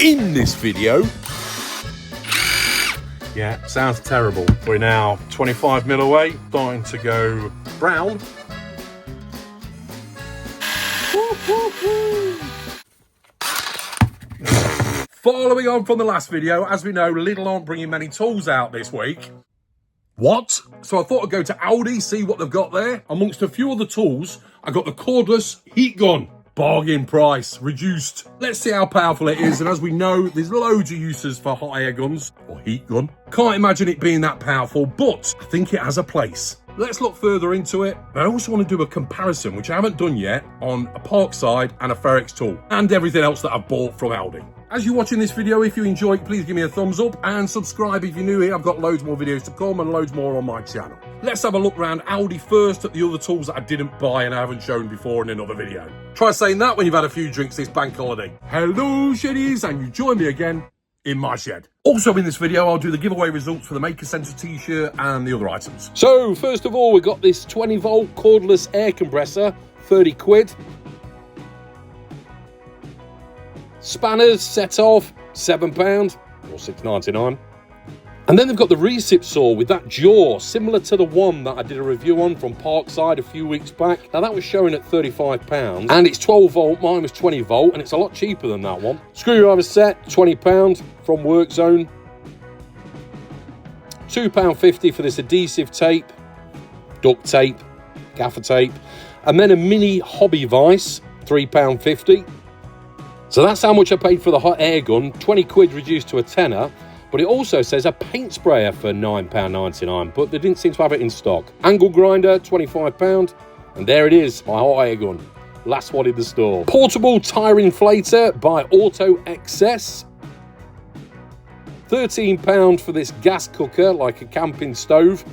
In this video... Yeah, sounds terrible. We're now 25 mil away, starting to go brown. Following on from the last video, as we know, Lidl aren't bringing many tools out this week. What? So I thought I'd go to Aldi, see what they've got there. Amongst a few other tools, I got the cordless heat gun. Bargain price, reduced. Let's see how powerful it is. And as we know, there's loads of uses for hot air guns or heat gun. Can't imagine it being that powerful, but I think it has a place. Let's look further into it. I also want to do a comparison, which I haven't done yet, on a Parkside and a Ferrex tool and everything else that I've bought from Aldi. As you're watching this video, if you enjoy it, please give me a thumbs up and subscribe if you're new here. I've got loads more videos to come and loads more on my channel. Let's have a look around Aldi first at the other tools that I didn't buy and I haven't shown before in another video. Try saying that when you've had a few drinks this bank holiday. Hello, sheddies, and you join me again in my shed. Also in this video, I'll do the giveaway results for the Maker Centre t-shirt and the other items. So, first of all, we've got this 20-volt cordless air compressor, 30 quid. Spanners set off, £7 or £6.99. And then they've got the recip saw with that jaw, similar to the one that I did a review on from Parkside a few weeks back. Now that was showing at £35 and it's 12 volt, mine was 20 volt, and it's a lot cheaper than that one. Screwdriver set, £20 from Work Zone. £2.50 for this adhesive tape, duct tape, gaffer tape, and then a mini hobby vise, £3.50. So that's how much I paid for the hot air gun, 20 quid reduced to a tenner, but it also says a paint sprayer for £9.99, but they didn't seem to have it in stock. Angle grinder, £25, and there it is, my hot air gun. Last one in the store. Portable tire inflator by Auto XS. £13 for this gas cooker, like a camping stove.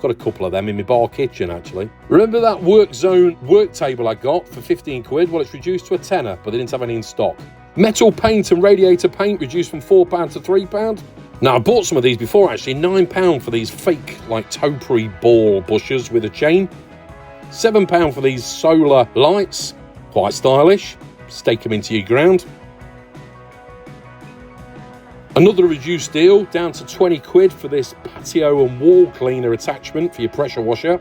Got a couple of them in my bar kitchen, actually. Remember that Work Zone work table I got for 15 quid? Well, it's reduced to a tenner, but they didn't have any in stock. Metal paint and radiator paint reduced from £4 to £3. Now, I bought some of these before, actually. £9 for these fake, like, topiary ball bushes with a chain. £7 for these solar lights. Quite stylish. Stake them into your ground. Another reduced deal, down to 20 quid for this patio and wall cleaner attachment for your pressure washer.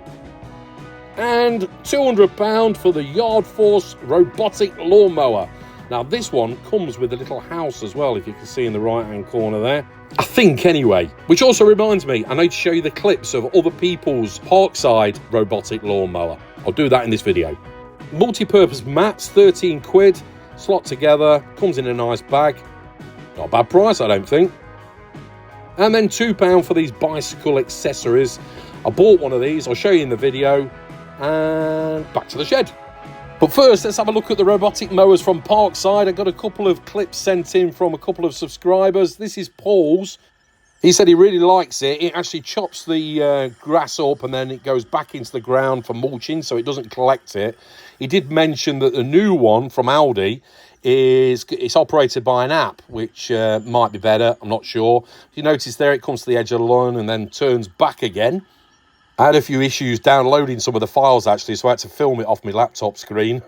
And £200 for the Yard Force Robotic lawnmower. Now this one comes with a little house as well, if you can see in the right hand corner there. I think anyway. Which also reminds me, I need to show you the clips of other people's Parkside robotic lawnmower. I'll do that in this video. Multi-purpose mats, 13 quid. Slot together, comes in a nice bag. Not a bad price, I don't think. And then £2 for these bicycle accessories. I bought one of these, I'll show you in the video. And back to the shed. But first, let's have a look at the robotic mowers from Parkside. I got a couple of clips sent in from a couple of subscribers. This is Paul's. He said he really likes it. It actually chops the grass up and then it goes back into the ground for mulching, so it doesn't collect it. He did mention that the new one from Aldi it's operated by an app, which might be better, I'm not sure. If you notice there, it comes to the edge of the lawn and then turns back again. I had a few issues downloading some of the files, actually, so I had to film it off my laptop screen.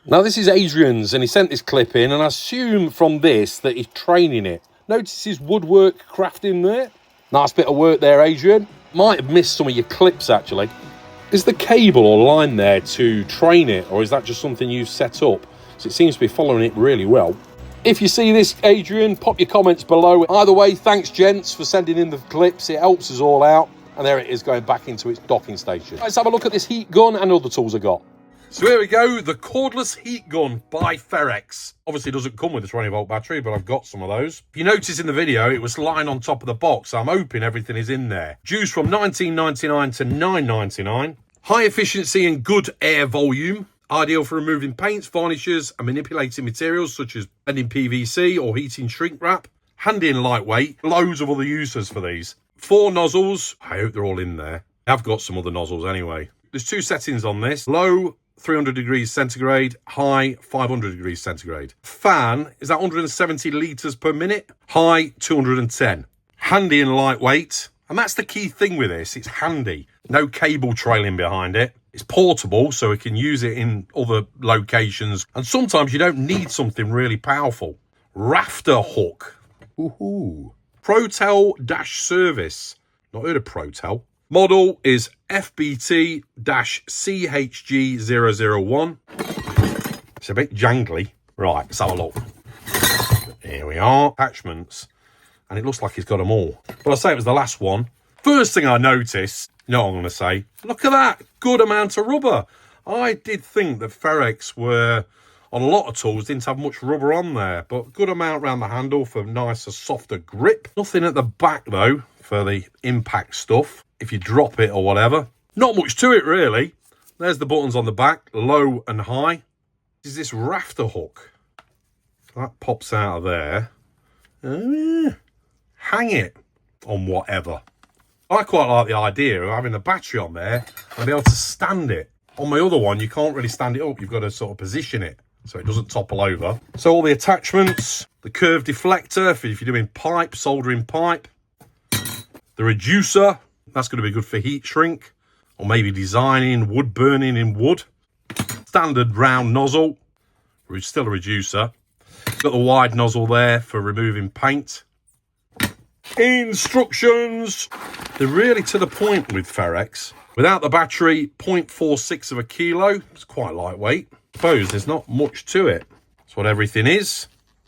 Now, this is Adrian's, and he sent this clip in, and I assume from this that he's training it. Notice his woodwork crafting there. Nice bit of work there, Adrian. Might have missed some of your clips, actually. Is the cable or line there to train it, or is that just something you've set up? So it seems to be following it really well. If you see this, Adrian, pop your comments below. Either way, thanks, gents, for sending in the clips. It helps us all out. And there it is, going back into its docking station. Let's have a look at this heat gun and other tools I got. So here we go, the cordless heat gun by Ferrex. Obviously it doesn't come with a 20-volt battery, but I've got some of those. If you notice in the video, it was lying on top of the box, so I'm hoping everything is in there. Due from $19.99 to $9.99. High efficiency and good air volume. Ideal for removing paints, varnishes, and manipulating materials such as bending PVC or heating shrink wrap. Handy and lightweight. Loads of other uses for these. 4 nozzles. I hope they're all in there. I've got some other nozzles anyway. There's 2 settings on this. Low, 300 degrees centigrade, high 500 degrees centigrade. Fan is at 170 litres per minute, high 210. Handy and lightweight, and that's the key thing with this, it's handy. No cable trailing behind it. It's portable, so we can use it in other locations. And sometimes you don't need something really powerful. Rafter hook. Woohoo. Protel-service. Not heard of Protel. Model is FBT-CHG001. It's a bit jangly. Right, let's have a look. Here we are. Attachments. And it looks like he's got them all. But I say it was the last one. First thing I noticed, you know what I'm going to say? Look at that. Good amount of rubber. I did think that Ferrex were, on a lot of tools, didn't have much rubber on there. But good amount around the handle for nicer, softer grip. Nothing at the back, though, for the impact stuff. If you drop it or whatever. Not much to it, really. There's the buttons on the back, low and high. Is this rafter hook? That pops out of there. Oh, yeah. Hang it on whatever. I quite like the idea of having the battery on there and be able to stand it. On my other one, you can't really stand it up. You've got to sort of position it so it doesn't topple over. So all the attachments, the curved deflector for if you're doing pipe, soldering pipe. The reducer, that's going to be good for heat shrink or maybe designing wood burning in wood. Standard round nozzle, which is still a reducer. Got the wide nozzle there for removing paint. Instructions. They're really to the point with Ferrex. Without the battery, 0.46 of a kilo. It's quite lightweight. I suppose there's not much to it. That's what everything is.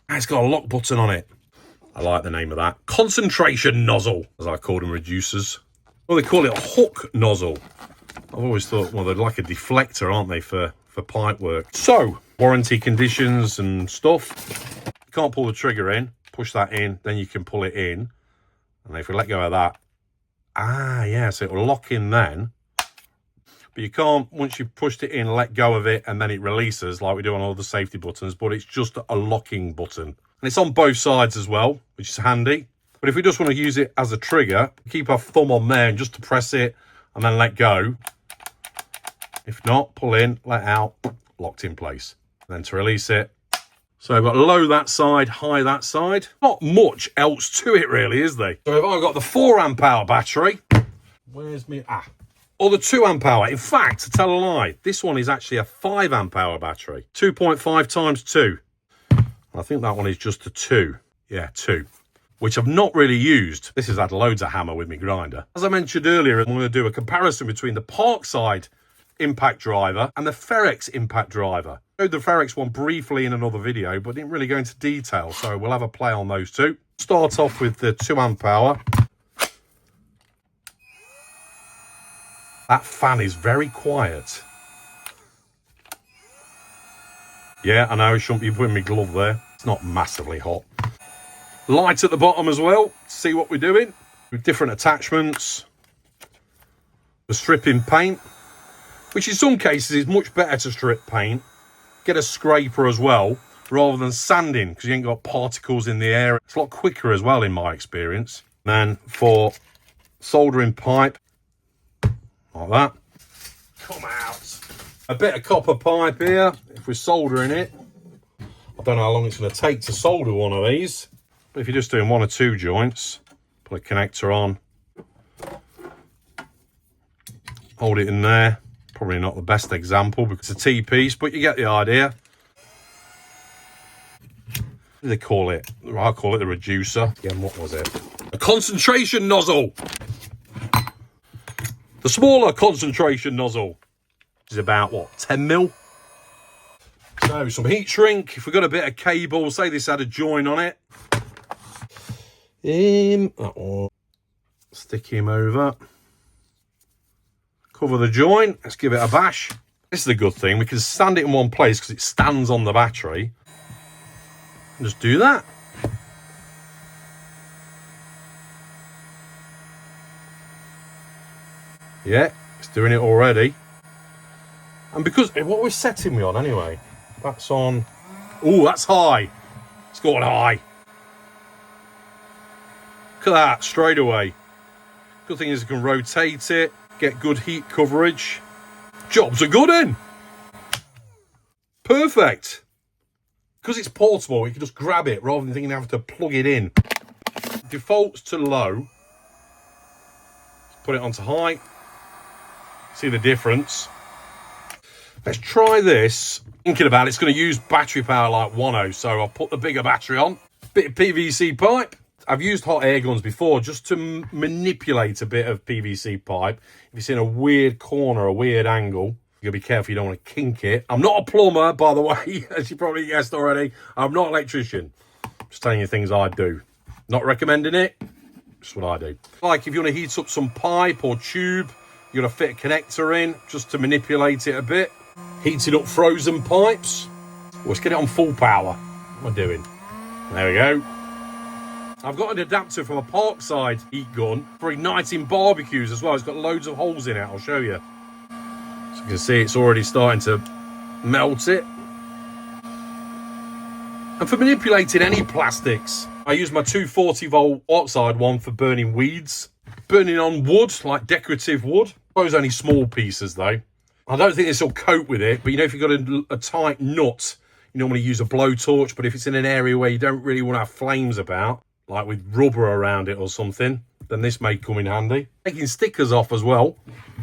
And it's got a lock button on it. I like the name of that. Concentration nozzle, as I call them reducers. Well, they call it a hook nozzle. I've always thought, well, they're like a deflector, aren't they, for pipe work. So, warranty conditions and stuff. You can't pull the trigger in. Push that in, then you can pull it in. And if we let go of that, yeah, so it will lock in then. But you can't, once you've pushed it in, let go of it, and then it releases like we do on all the safety buttons, but it's just a locking button. And it's on both sides as well, which is handy. But if we just want to use it as a trigger, keep our thumb on there and just to press it and then let go. If not, pull in, let out, locked in place. And then to release it. So I've got low that side, high that side. Not much else to it really, is there? So if I've got the 4 amp hour battery, where's me? Or the 2 amp hour. In fact, to tell a lie, this one is actually a 5 amp hour battery. 2.5 times 2. I think that one is just a 2. Yeah, 2. Which I've not really used. This has had loads of hammer with me grinder. As I mentioned earlier, I'm going to do a comparison between the Parkside impact driver and the Ferrex impact driver. I showed the Ferrex one briefly in another video, but didn't really go into detail, so we'll have a play on those two. Start off with the 2 amp hour. That fan is very quiet. Yeah, I know, I shouldn't be putting my glove there. It's not massively hot. Light at the bottom as well, to see what we're doing. With different attachments. The stripping paint, which in some cases is much better to strip paint. Get a scraper as well, rather than sanding, because you ain't got particles in the air. It's a lot quicker as well, in my experience. And for soldering pipe, like that. Come out. A bit of copper pipe here, if we're soldering it. I don't know how long it's going to take to solder one of these. But if you're just doing 1 or 2 joints, put a connector on. Hold it in there. Probably not the best example because it's a T-piece, but you get the idea. What do they call it? I call it the reducer. Again, what was it? A concentration nozzle. The smaller concentration nozzle is about, what, 10 mil? So, some heat shrink. If we've got a bit of cable, say this had a join on it. That one. Stick him over. Cover the joint. Let's give it a bash. This is a good thing. We can stand it in one place because it stands on the battery. And just do that. Yeah, it's doing it already. And because, what we're setting me on anyway? That's on, oh, that's high. It's going high. Look at that, straight away. Good thing is you can rotate it, get good heat coverage. Jobs are good in. Perfect. Because it's portable, you can just grab it rather than thinking you have to plug it in. Defaults to low. Put it onto high. See the difference. Let's try this. Thinking about it, it's going to use battery power like 1.0, so I'll put the bigger battery on. Bit of PVC pipe. I've used hot air guns before just to manipulate a bit of PVC pipe. If it's in a weird corner, a weird angle, you gotta be careful you don't want to kink it. I'm not a plumber, by the way, as you probably guessed already. I'm not an electrician. Just telling you things I do. Not recommending it, just what I do. Like if you want to heat up some pipe or tube, you gotta fit a connector in just to manipulate it a bit. Heating up frozen pipes. Let's get it on full power. What am I doing? There we go. I've got an adapter from a Parkside heat gun for igniting barbecues as well. It's got loads of holes in it. I'll show you. So you can see it's already starting to melt it. And for manipulating any plastics, I use my 240 volt oxide one for burning weeds. Burning on wood, like decorative wood. I suppose only small pieces though. I don't think this will cope with it, but you know, if you've got a tight nut, you normally use a blowtorch, but if it's in an area where you don't really want to have flames about, like with rubber around it or something, then this may come in handy. Taking stickers off as well.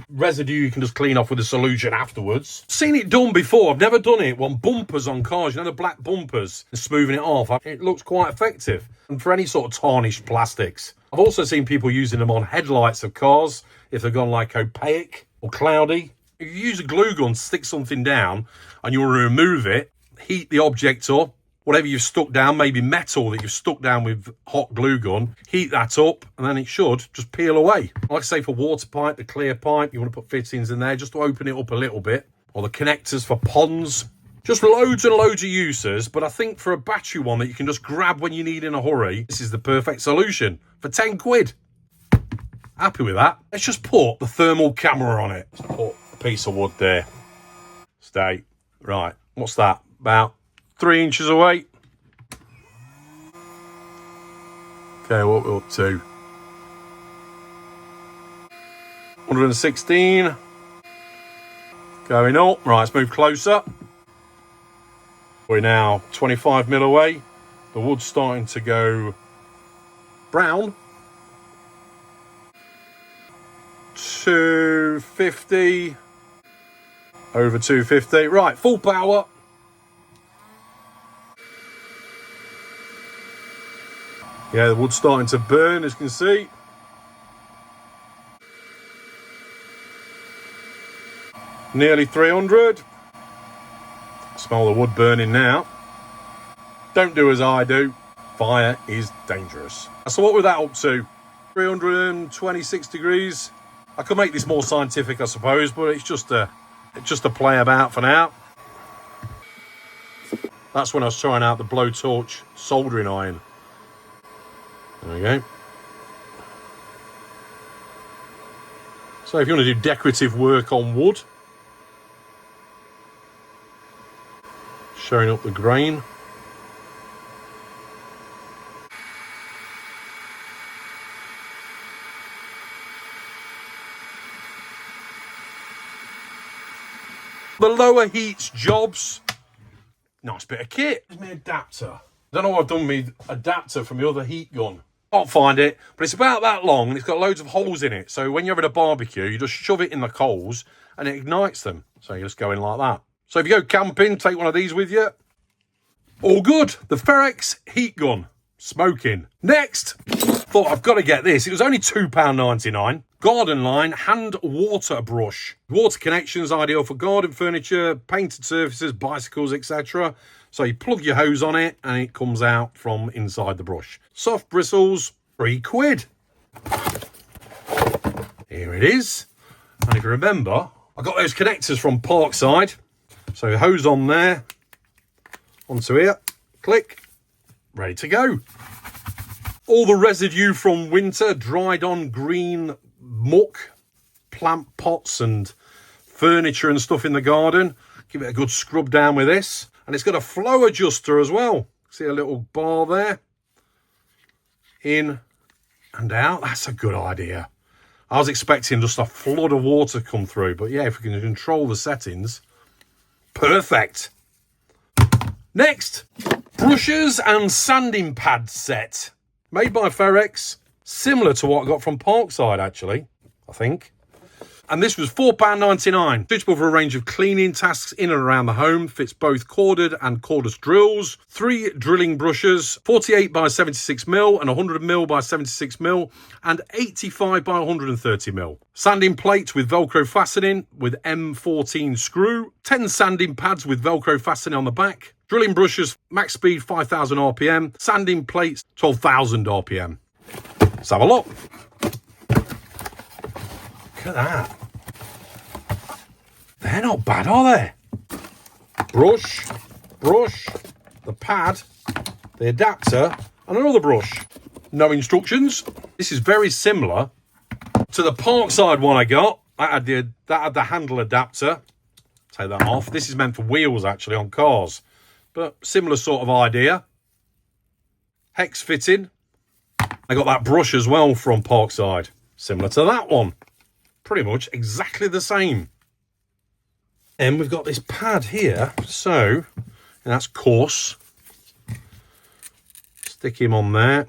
Residue you can just clean off with a solution afterwards. Seen it done before. I've never done it on bumpers on cars. You know the black bumpers? And smoothing it off. It looks quite effective. And for any sort of tarnished plastics. I've also seen people using them on headlights of cars if they've gone like opaque or cloudy. If you use a glue gun, stick something down and you want to remove it, heat the object up. Whatever you've stuck down, maybe metal that you've stuck down with hot glue gun, heat that up and then it should just peel away. Like I say, for water pipe, the clear pipe, you want to put fittings in there just to open it up a little bit. Or the connectors for ponds. Just loads and loads of uses, but I think for a battery one that you can just grab when you need in a hurry, this is the perfect solution for 10 quid. Happy with that. Let's just put the thermal camera on it. Let's put a piece of wood there. Stay. Right, what's that? About 3 inches away. Okay, what we're up to? 116. Going up. Right, let's move closer. We're now 25 mil away. The wood's starting to go brown. 250. Over 250. Right, full power. Yeah, the wood's starting to burn, as you can see. Nearly 300. Smell the wood burning now. Don't do as I do. Fire is dangerous. So what we're that up to? 326 degrees. I could make this more scientific, I suppose, but it's just a play about for now. That's when I was trying out the blowtorch soldering iron. There we go. So if you want to do decorative work on wood, showing up the grain. The lower heats jobs. Nice bit of kit. There's my adapter. I don't know what I've done with my adapter from the other heat gun. Can't find it, but it's about that long and it's got loads of holes in it. So when you're having a barbecue, you just shove it in the coals and it ignites them. So you just go in like that. So if you go camping, take one of these with you. All good. The Ferrex heat gun. Smoking. Next, thought I've got to get this. It was only £2.99. Garden line hand water brush. Water connections ideal for garden furniture, painted surfaces, bicycles, etc. So you plug your hose on it and it comes out from inside the brush. Soft bristles, £3. Here it is. And if you remember, I got those connectors from Parkside. So hose on there, onto here, click, ready to go. All the residue from winter, dried on green muck, plant pots and furniture and stuff in the garden. Give it a good scrub down with this. And it's got a flow adjuster as well. See a little bar there? In and out. That's a good idea. I was expecting just a flood of water to come through. But yeah, if we can control the settings, perfect. Next, brushes and sanding pad set. Made by Ferrex. Similar to what I got from Parkside, actually, I think. And this was £4.99. Suitable for a range of cleaning tasks in and around the home. Fits both corded and cordless drills. 3 drilling brushes, 48 by 76mm and 100mm by 76mm and 85 by 130mm. Sanding plates with Velcro fastening with M14 screw. 10 sanding pads with Velcro fastening on the back. Drilling brushes, max speed 5,000 RPM. Sanding plates, 12,000 RPM. Let's have a look. Look at that. They're not bad, are they? Brush, the pad, the adapter, and another brush. No instructions. This is very similar to the Parkside one I got. That had the handle adapter. Take that off. This is meant for wheels, actually, on cars. But similar sort of idea. Hex fitting. I got that brush as well from Parkside. Similar to that one. Pretty much exactly the same. And we've got this pad here. So, and that's coarse. Stick him on there.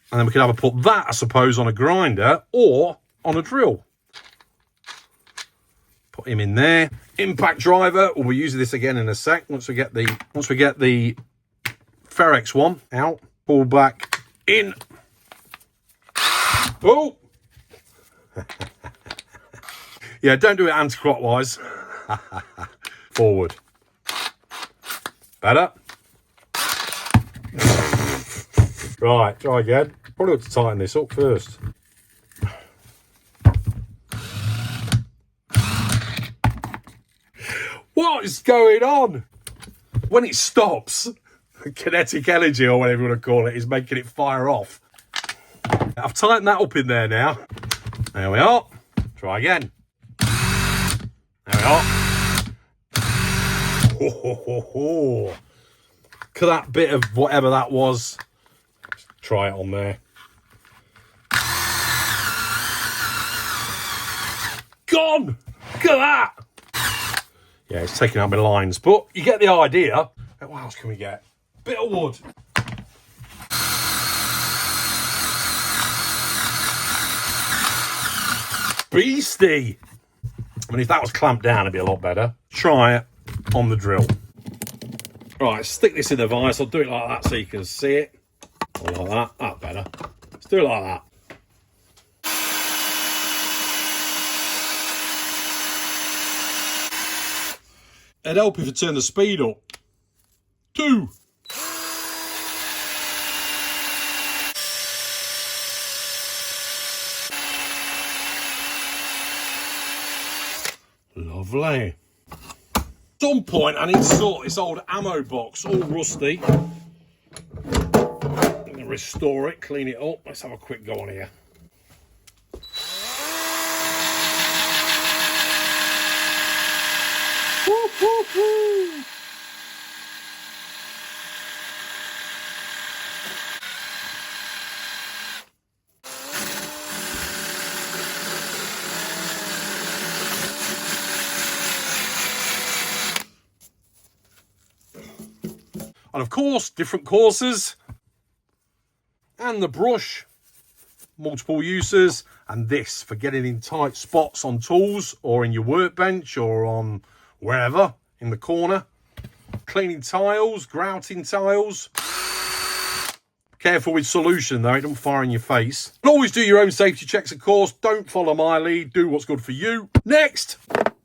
And then we could either put that, I suppose, on a grinder or on a drill. Put him in there. Impact driver. We'll be using this again in a sec. Once we get the Ferrex one out. Pull back in. Oh! Yeah, don't do it anti-clockwise. Forward. Better. Right, try again. Probably have to tighten this up first. What is going on? When it stops, kinetic energy or whatever you want to call it is making it fire off. I've tightened that up in there now. There we are. Try again. There we are. Look at that bit of whatever that was. Let's try it on there. Gone! Look at that! Yeah, it's taking out my lines, but you get the idea. What else can we get? Bit of wood. Beastie! I mean, if that was clamped down, it'd be a lot better. Try it on the drill. Right, stick this in the vise. I'll do it like that so you can see it. Or like that. That's better. Let's do it like that. It'd help if you turn the speed up. 2. Lovely. At some point I need to sort this old ammo box, all rusty. I'm going to restore it, clean it up. Let's have a quick go on here. Woo, woo, woo. And of course, different courses. And the brush, multiple uses. And this for getting in tight spots on tools or in your workbench or on wherever in the corner. Cleaning tiles, grouting tiles. Careful with solution though, it don't fire in your face. And always do your own safety checks, of course. Don't follow my lead, do what's good for you. Next!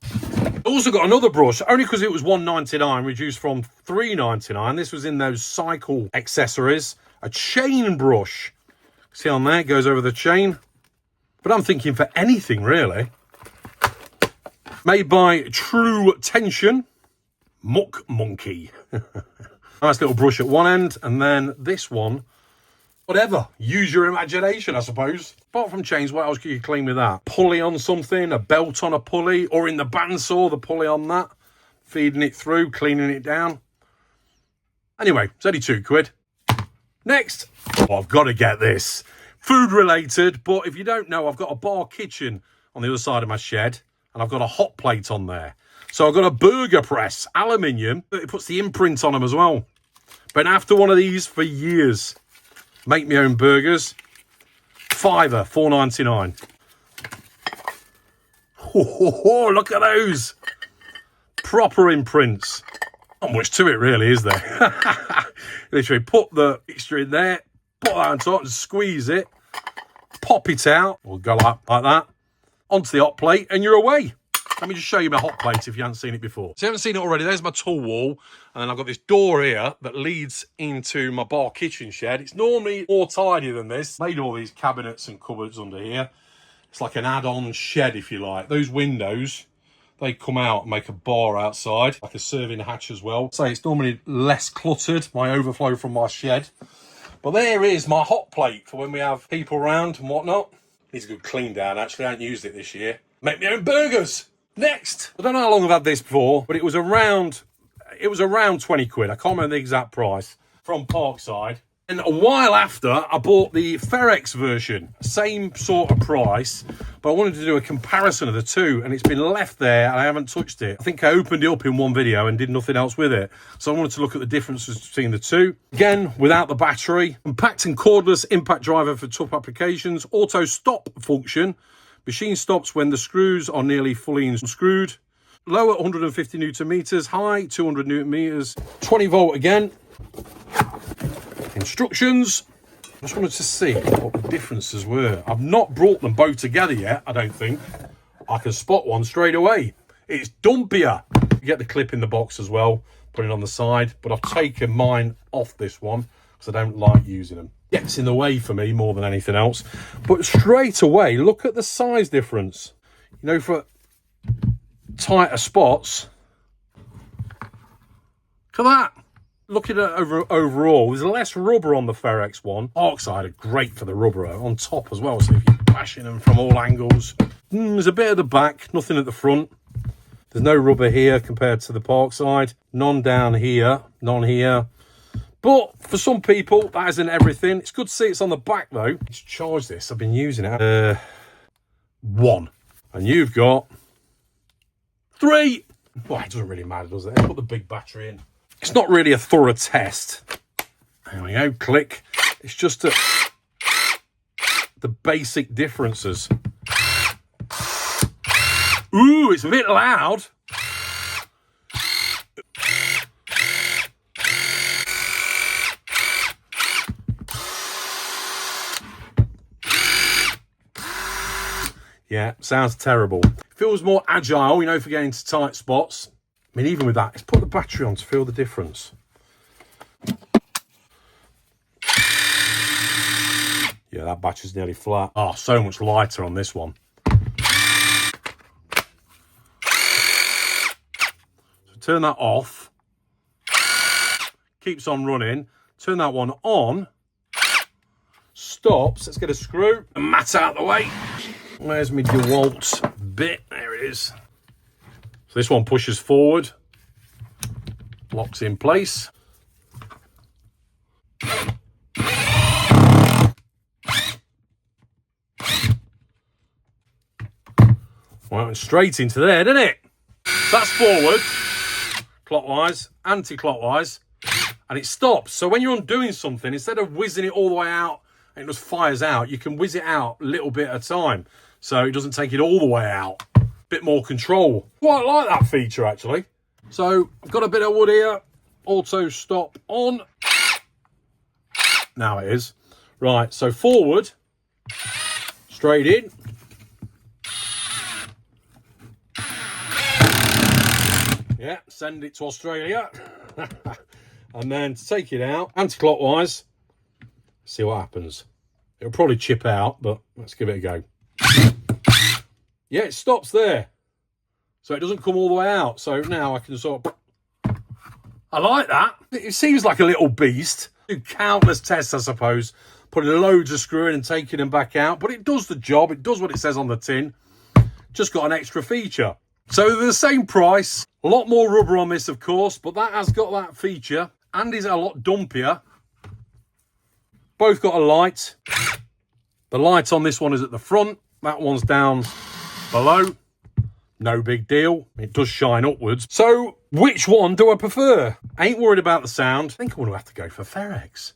I also got another brush, only because it was $1.99, reduced from $3.99. This was in those cycle accessories. A chain brush. See on there, it goes over the chain. But I'm thinking for anything, really. Made by True Tension. Muck Monkey. Nice little brush at one end, and then this one. Whatever. Use your imagination, I suppose. Apart from chains, what else can you clean with that? Pulley on something, a belt on a pulley, or in the bandsaw, the pulley on that. Feeding it through, cleaning it down. Anyway, it's only £2. Next. Oh, I've got to get this. Food related, but if you don't know, I've got a bar kitchen on the other side of my shed, and I've got a hot plate on there. So I've got a burger press, aluminium, but it puts the imprint on them as well. Been after one of these for years. Make my own burgers. £5, $4.99. Oh, look at those. Proper imprints. Not much to it really, is there? Literally put the mixture in there, put that on top and squeeze it, pop it out, we'll go like that, onto the hot plate and you're away. Let me just show you my hot plate if you haven't seen it before. So if you haven't seen it already, there's my tool wall, and then I've got this door here that leads into my bar kitchen shed. It's normally more tidy than this. Made all these cabinets and cupboards under here. It's like an add-on shed, if you like. Those windows, they come out and make a bar outside, like a serving hatch as well. So it's normally less cluttered, my overflow from my shed. But there is my hot plate for when we have people around and whatnot. Needs a good clean down, actually. I haven't used it this year. Make my own burgers. Next. I don't know how long I've had this for, but it was around 20 quid. I can't remember the exact price, from Parkside. And a while after, I bought the Ferrex version. Same sort of price, but I wanted to do a comparison of the two, and it's been left there, and I haven't touched it. I think I opened it up in one video and did nothing else with it. So I wanted to look at the differences between the two. Again, without the battery. Compact and cordless impact driver for tough applications. Auto stop function. Machine stops when the screws are nearly fully unscrewed. Lower 150 Newton meters, high 200 Newton meters. 20 volt again. Instructions. Just wanted to see what the differences were. I've not brought them both together yet, I don't think. I can spot one straight away. It's dumpier. You get the clip in the box as well, put it on the side, but I've taken mine off this one because I don't like using them. Gets in the way for me more than anything else. But straight away, look at the size difference. You know, for tighter spots. Look at that. Looking at overall, there's less rubber on the Ferrex one. Parkside are great for the rubber on top as well. So if you're bashing them from all angles. There's a bit at the back, nothing at the front. There's no rubber here compared to the Parkside. None down here, none here. But for some people, that isn't everything. It's good to see it's on the back, though. Let's charge this. I've been using it. 1. And you've got 3. Well, it doesn't really matter, does it? Let's put the big battery in. It's not really a thorough test. There we go. Click. It's just the basic differences. Ooh, it's a bit loud. Yeah, sounds terrible. Feels more agile, you know, for getting into tight spots. I mean, even with that, let's put the battery on to feel the difference. Yeah, that battery's nearly flat. Oh, so much lighter on this one. So turn that off. Keeps on running. Turn that one on. Stops. Let's get a screw and mat out the way. Where's my Dewalt bit? There it is. So this one pushes forward, locks in place. Well, went straight into there, didn't it? So that's forward, clockwise, anti-clockwise, and it stops. So when you're undoing something, instead of whizzing it all the way out and it just fires out, you can whiz it out a little bit at a time. So it doesn't take it all the way out. Bit more control. Quite like that feature, actually. So I've got a bit of wood here. Auto stop on. Now it is. Right, so forward. Straight in. Yeah, send it to Australia. And then to take it out, anti-clockwise. See what happens. It'll probably chip out, but let's give it a go. Yeah, it stops there. So it doesn't come all the way out. So now I can sort of... I like that. It seems like a little beast. Do countless tests, I suppose. Putting loads of screw in and taking them back out. But it does the job. It does what it says on the tin. Just got an extra feature. So they're the same price. A lot more rubber on this, of course. But that has got that feature. And is a lot dumpier. Both got a light. The light on this one is at the front. That one's down below. No big deal. It does shine upwards. So which one do I prefer? Ain't worried about the sound. I think I'm going to have to go for Ferrex.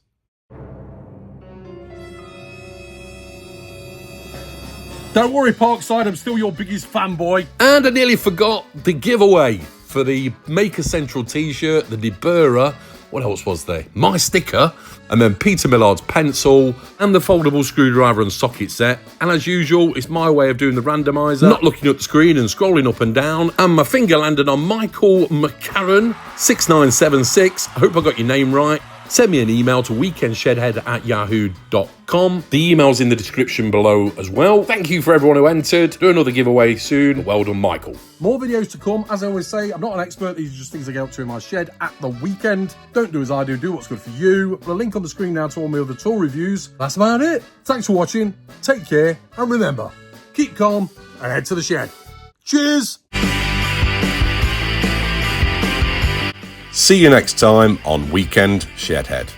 Don't worry, Parkside, I'm still your biggest fanboy. And I nearly forgot the giveaway for the Maker Central t-shirt, the deburrer. What else was there? My sticker, and then Peter Millard's pencil, and the foldable screwdriver and socket set. And as usual, it's my way of doing the randomizer, not looking at the screen and scrolling up and down. And my finger landed on Michael McCarran, 6976. I hope I got your name right. Send me an email to weekendshedhead@yahoo.com. The email's in the description below as well. Thank you for everyone who entered. Do another giveaway soon. Well done, Michael. More videos to come. As I always say, I'm not an expert. These are just things I get up to in my shed at the weekend. Don't do as I do. Do what's good for you. The link on the screen now to all my other tool reviews. That's about it. Thanks for watching. Take care. And remember, keep calm and head to the shed. Cheers. See you next time on Weekend Shedhead.